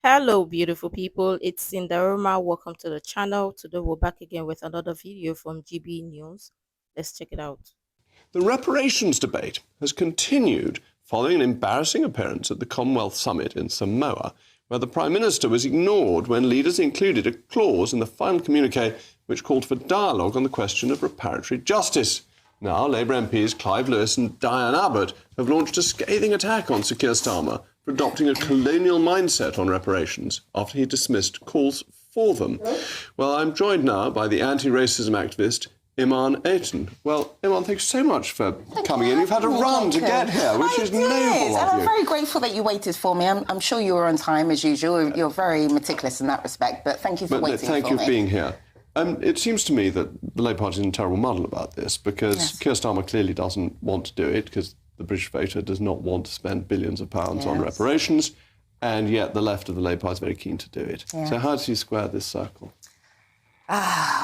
Hello, beautiful people. It's Sindafam. Welcome to the channel. Today, we're back again with another video from GB News. Let's check it out. The reparations debate has continued following an embarrassing appearance at the Commonwealth Summit in Samoa, where the Prime Minister was ignored when leaders included a clause in the final communique which called for dialogue on the question of reparatory justice. Now, Labour MPs Clive Lewis and Diane Abbott have launched a scathing attack on Sir Keir Starmer for adopting a colonial mindset on reparations after he dismissed calls for them. Well, I'm joined now by the anti-racism activist 𝑗𝑜𝑖𝑛. Well, Iman, thanks so much for coming in. You've had to run to get here, which is noble of you. I'm very grateful that you waited for me. I'm sure you were on time, as usual. You're very meticulous in that respect, but thank you for waiting for me. Thank you for being here. It seems to me that the Labour Party is in a terrible muddle about this because Keir Starmer clearly doesn't want to do it because the British voter does not want to spend billions of pounds on reparations, and yet the left of the Labour Party is very keen to do it. So how does he square this circle?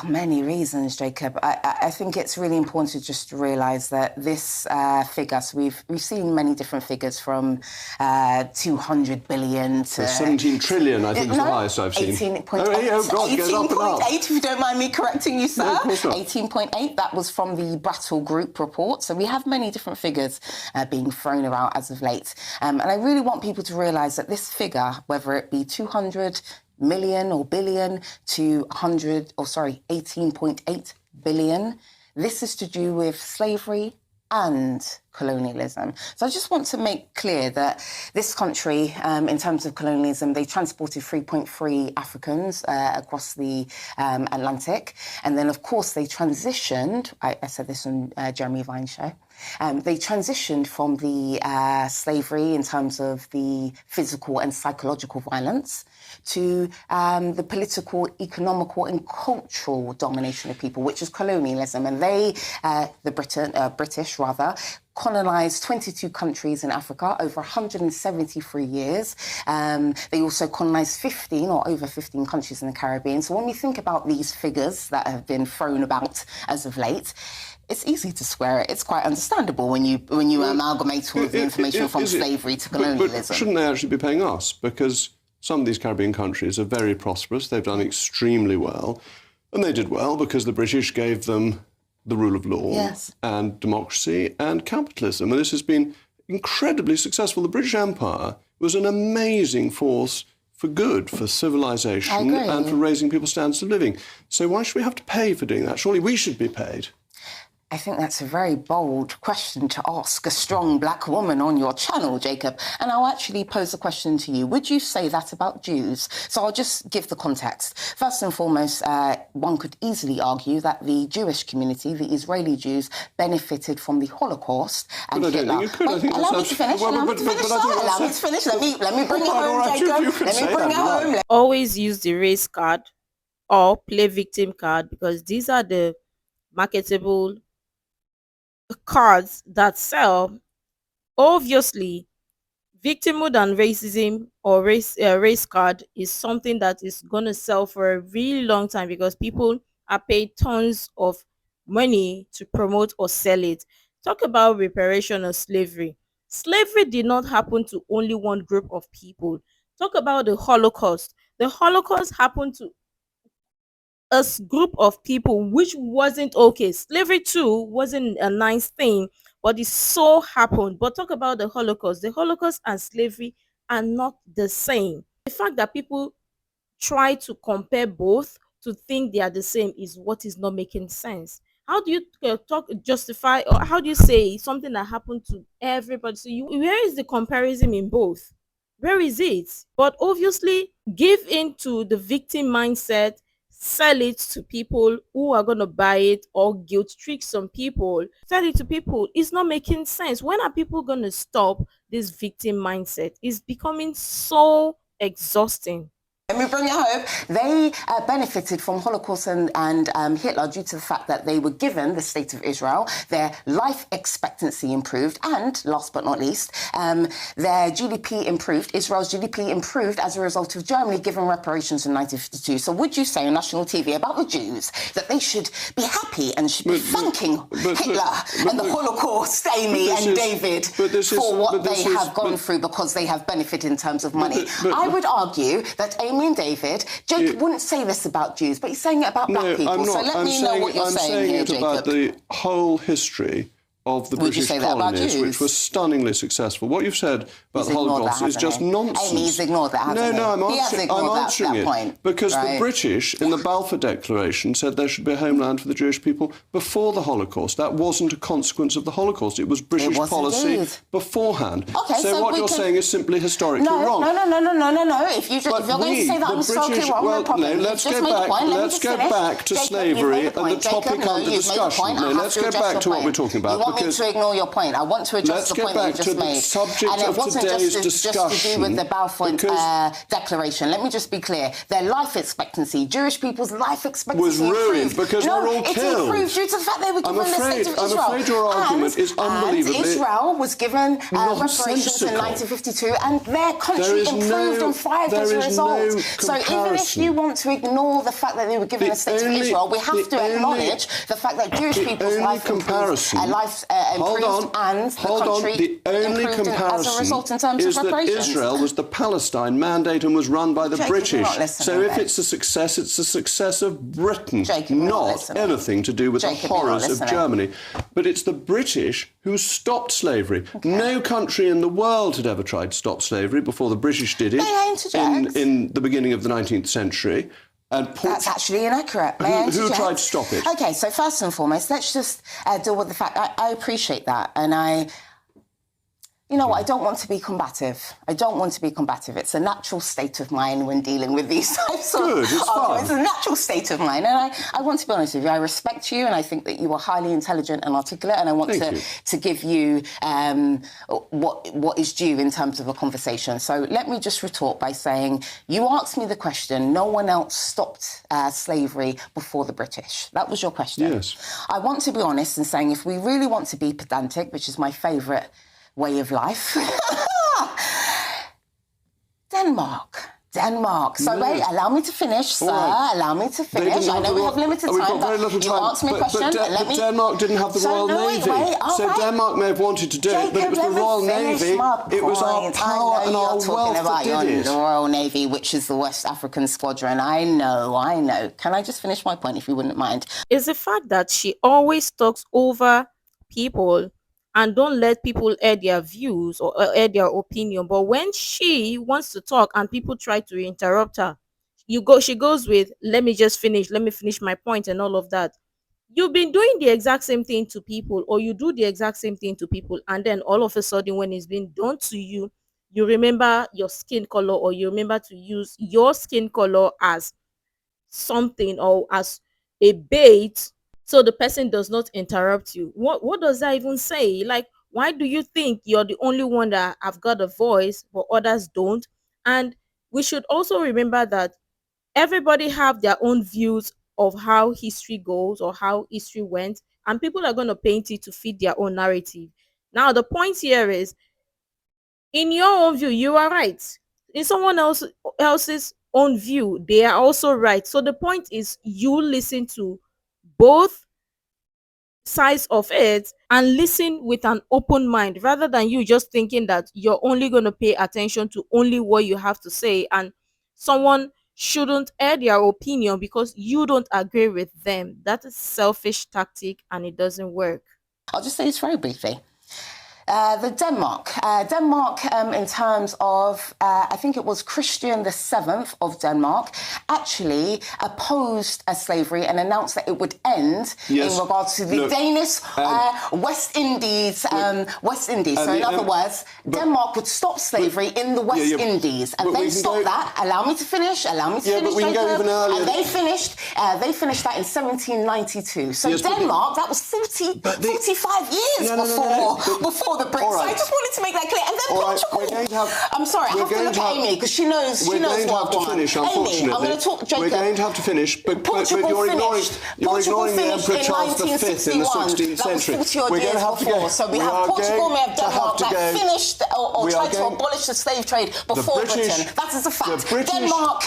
Many reasons, Jacob. I think it's really important just to realise that this figure, so we've seen many different figures from 200 billion to... 17 trillion, I think, is the highest I've seen. 18.8, if you don't mind me correcting you, sir. No, of course not. 18.8, that was from the Brattle Group report. So we have many different figures being thrown about as of late. And I really want people to realise that this figure, whether it be 200 million or billion to 18.8 billion. This is to do with slavery and colonialism. So I just want to make clear that this country, in terms of colonialism, they transported 3.3 Africans across the Atlantic. And then, of course, they transitioned, I said this on Jeremy Vine's show, they transitioned from the slavery in terms of the physical and psychological violence to the political, economical and cultural domination of people, which is colonialism. And they, the British, colonised 22 countries in Africa over 173 years. They also colonised 15 or over 15 countries in the Caribbean. So when we think about these figures that have been thrown about as of late, it's easy to square it. It's quite understandable when you amalgamate all of the information from slavery to colonialism. But shouldn't they actually be paying us? Because some of these Caribbean countries are very prosperous. They've done extremely well. And they did well because the British gave them the rule of law and democracy and capitalism. And this has been incredibly successful. The British Empire was an amazing force for good, for civilization and for raising people's standards of living. So why should we have to pay for doing that? Surely we should be paid. I think that's a very bold question to ask a strong black woman on your channel, Jacob. And I'll actually pose a question to you. Would you say that about Jews? So I'll just give the context. First and foremost, one could easily argue that the Jewish community, the Israeli Jews, benefited from the Holocaust and But I don't think you could. I think allow me to finish. Allow me to finish. Let me bring it home, Jacob. Let me bring it home. Always use the race card or play victim card because these are the marketable cards that sell. Obviously, victimhood and racism or race card is something that is going to sell for a really long time because people are paid tons of money to promote or sell it. Talk about reparation of slavery. Slavery did not happen to only one group of people. Talk about the Holocaust. The Holocaust happened to group of people which wasn't okay. Slavery too wasn't a nice thing, but it so happened. But talk about the Holocaust. The Holocaust and slavery are not the same. The fact that people try to compare both to think they are the same is what is not making sense. How do you justify, or how do you say something that happened to everybody? So where is the comparison in both? Where is it? But obviously, give in to the victim mindset, sell it to people who are going to buy it, or guilt trick some people, sell it to people. It's not making sense. When are people going to stop this victim mindset? It's becoming so exhausting. Let me bring it home. They benefited from Holocaust and Hitler due to the fact that they were given the state of Israel, their life expectancy improved, and last but not least, their GDP improved. Israel's GDP improved as a result of Germany giving reparations in 1952. So would you say on national TV about the Jews that they should be happy and should be thanking Hitler and the Holocaust, Amy and David, for what they have gone through because they have benefited in terms of money? I would argue that Amy and David, Jacob wouldn't say this about Jews, but he's saying it about black people. So let me know what you're saying here, Jacob. I'm saying it about the whole history of the British colonies, which was stunningly successful. What you've said about the Holocaust is just nonsense. Amy, he's ignored that, hasn't he? No, I'm answering it. Point, because the British, in the Balfour Declaration, said there should be a homeland for the Jewish people before the Holocaust. That wasn't a consequence of the Holocaust. It was British policy beforehand. Okay, so what you're saying is simply historically wrong. No. If you're going to say that I'm historically wrong, no problem. Let's go back to slavery and the topic under discussion. Let's go back to what we're talking about. Me to ignore your point. I want to address the point that you just made. And it wasn't just to do with the Balfour Declaration. Let me just be clear. Their life expectancy, Jewish people's life expectancy was ruined because they were all killed. It improved due to the fact they were given the state of Israel. I'm afraid your argument is unbelievably... And Israel was given reparations in 1952 and their country improved and thrived as a result. So even if you want to ignore the fact that they were given the state of Israel, we have to acknowledge the fact that Jewish people's life improved and the country The only comparison as a result in terms is of that Israel was the Palestine mandate and was run by the British. So if it's a success of Britain, not anything to do with the horrors of Germany. But it's the British who stopped slavery. No country in the world had ever tried to stop slavery before the British did it in the beginning of the 19th century. That's actually inaccurate. Who tried to stop it? Okay, so first and foremost, let's just deal with the fact. I appreciate that, and you know what, I don't want to be combative. It's a natural state of mind when dealing with these types of arguments. It's a natural state of mind. And I want to be honest with you. I respect you, and I think that you are highly intelligent and articulate, and I want to give you what is due in terms of a conversation. So let me just retort by saying, you asked me the question, no one else stopped slavery before the British. That was your question. Yes. I want to be honest in saying, if we really want to be pedantic, which is my favourite way of life. Denmark. So wait, allow me to finish, sir. Right. Allow me to finish. I know we have limited time, but you asked me a question. But Denmark didn't have the Royal Navy. Denmark may have wanted to do it, but it was the Royal Navy. It was our power and our wealth that did it. The Royal Navy, which is the West African Squadron. I know. Can I just finish my point, if you wouldn't mind? It's the fact that she always talks over people and don't let people air their views or air their opinion. But when she wants to talk and people try to interrupt her, she goes with, let me finish my point and all of that. You've been doing the exact same thing to people, or you do the exact same thing to people, and then all of a sudden when it's been done to you, you remember your skin color, or you remember to use your skin color as something or as a bait so the person does not interrupt you. What does that even say? Like, why do you think you're the only one that have got a voice but others don't? And we should also remember that everybody have their own views of how history goes or how history went, and people are going to paint it to fit their own narrative. Now the point here is, in your own view, you are right. In someone else's own view, they are also right. So the point is, you listen to both sides of it and listen with an open mind, rather than you just thinking that you're only going to pay attention to only what you have to say, and someone shouldn't air their opinion because you don't agree with them. That is selfish tactic, and it doesn't work. I'll just say this very briefly. Denmark, in terms of, I think it was Christian VII of Denmark, actually opposed slavery and announced that it would end in regards to the Danish West Indies. So in other words, Denmark would stop slavery in the West Indies, and they stopped that. Allow me to finish. But we can go even earlier. And they finished that in 1792. So Denmark, that was 45 years before the Brits. All right. I just wanted to make that clear. And then All right, Portugal. we're going to have- I'm sorry, I we're have to going look to at have- Amy because she knows. We're She knows going to what have to I want. finish, Amy, unfortunately. I'm going to talk. Jacob, We're going to have to finish, but Portugal you're finished. ignoring the finished Emperor in Charles V in the 1961. 16th century. That was 40 We're odd going to years have to before. go. So we We have are Portugal, going we have to have Denmark to that go. finished or We tried are to going- abolish the slave trade before British- Britain. That is a fact. the British- Denmark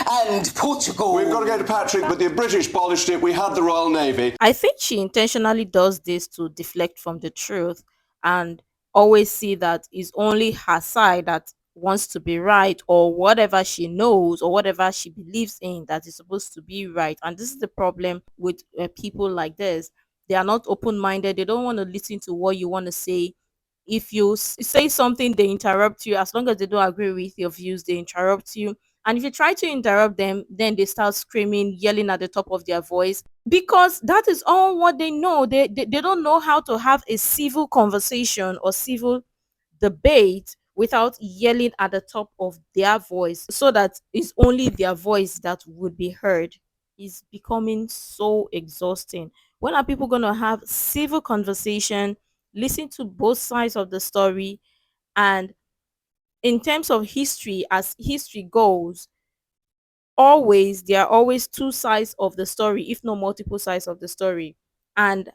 and Portugal. We've got to go to Patrick, but the British abolished it. We had the Royal Navy. I think she intentionally does this to deflect from the truth and always see that it's only her side that wants to be right, or whatever she knows or whatever she believes in that is supposed to be right. And this is the problem with people like this. They are not open minded. They don't want to listen to what you want to say. If you say something, they interrupt you. As long as they don't agree with your views, they interrupt you. And if you try to interrupt them, then they start screaming, yelling at the top of their voice, because that is all what they know. They don't know how to have a civil conversation or civil debate without yelling at the top of their voice, so that it's only their voice that would be heard. Is becoming so exhausting. When are people going to have civil conversation, listen to both sides of the story? And in terms of history, as history goes, always there are always two sides of the story, if not multiple sides of the story. And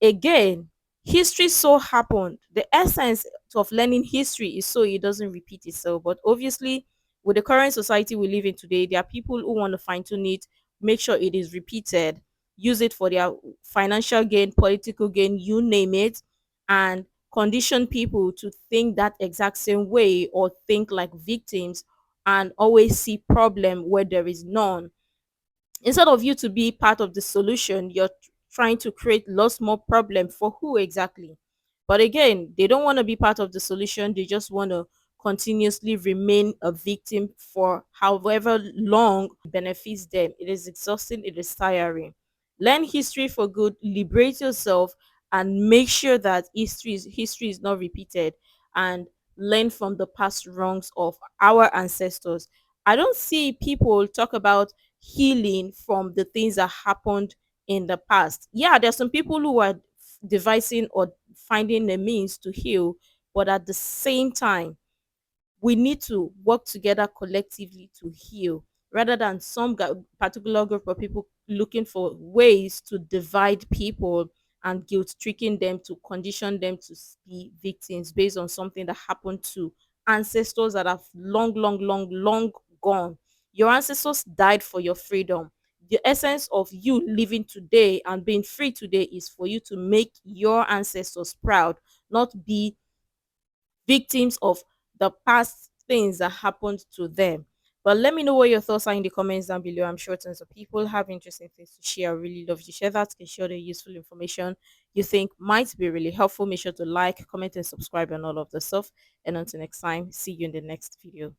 again, history so happened. The essence of learning history is so it doesn't repeat itself. But obviously, with the current society we live in today, there are people who want to fine tune it, make sure it is repeated, use it for their financial gain, political gain, you name it, and condition people to think that exact same way or think like victims and always see problem where there is none. Instead of you to be part of the solution, you're trying to create lots more problem for who exactly? But again, they don't want to be part of the solution. They just want to continuously remain a victim for however long it benefits them. It is exhausting, it is tiring. Learn history for good, liberate yourself, and make sure that history is not repeated, and learn from the past wrongs of our ancestors. I don't see people talk about healing from the things that happened in the past. Yeah, there's some people who are devising or finding a means to heal, but at the same time, we need to work together collectively to heal, rather than some particular group of people looking for ways to divide people and guilt tricking them to condition them to be victims based on something that happened to ancestors that have long gone. Your ancestors died for your freedom. The essence of you living today and being free today is for you to make your ancestors proud, not be victims of the past things that happened to them. But let me know what your thoughts are in the comments down below. I'm sure tons of people have interesting things to share. I really love you to share that. Can share the useful information you think might be really helpful. Make sure to like, comment, and subscribe and all of the stuff. And until next time, see you in the next video.